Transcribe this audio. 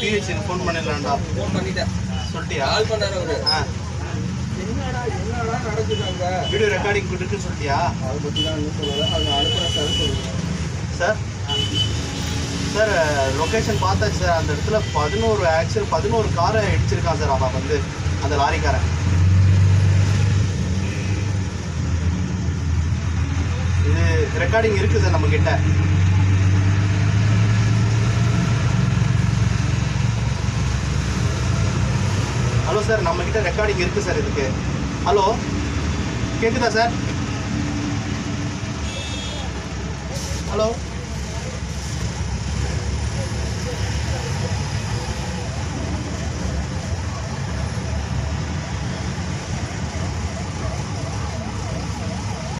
PH phone பண்ணிடலாம்டா. Phone பண்ணிட்டேன். சொல்லிட்டியா? கால் பண்ணாரு அவரு. என்னடா நடக்குதாங்க? வீடியோ ரெக்கார்டிங் போட்டுருக்குன்னு சொல்லிட்டியா? அதை பற்றி தான் இன்னும் சொல்லலை. அவங்க அனுப்புகிற சார் சொல்லுங்கள் சார். சார் லொக்கேஷன் பார்த்தாச்சு சார். அந்த இடத்துல 11 காரை இடிச்சிருக்கான் சார். அவன் வந்து அந்த லாரிக்காரன். இது ரெக்கார்டிங் இருக்குது சார் நம்மக்கிட்ட. ஹலோ சார், நம்மக்கிட்ட ரெக்கார்டிங் இருக்குது சார் இதுக்கு. ஹலோ, கேட்குதா சார்? ஹலோ.